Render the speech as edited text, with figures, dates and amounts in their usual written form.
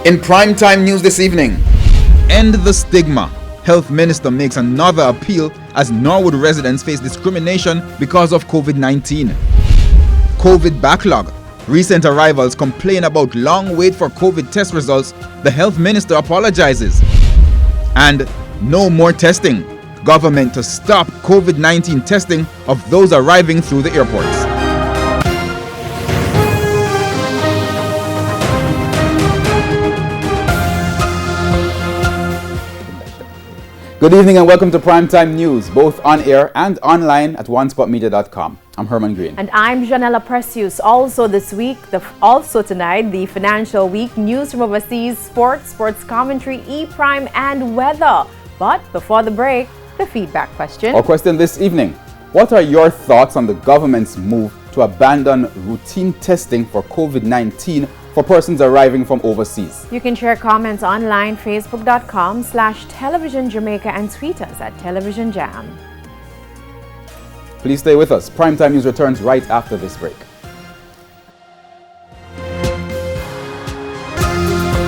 In primetime news this evening, end the stigma. Health Minister makes another appeal as Norwood residents face discrimination because of COVID-19. COVID backlog. Recent arrivals complain about long wait for COVID test results. The Health Minister apologizes. And no more testing. Government to stop COVID-19 testing of those arriving through the airports. Good evening and welcome to Primetime News, both on air and online at onespotmedia.com. I'm Herman Green. And I'm Janella Precious. Also this week, also tonight, the Financial Week, news from overseas, sports commentary, e-prime, and weather. But before the break, the feedback question. Our question this evening: what are your thoughts on the government's move to abandon routine testing for COVID-19 for persons arriving from overseas? You can share comments online, facebook.com/Television Jamaica, and tweet us at Television Jam. Please stay with us. Primetime News returns right after this break.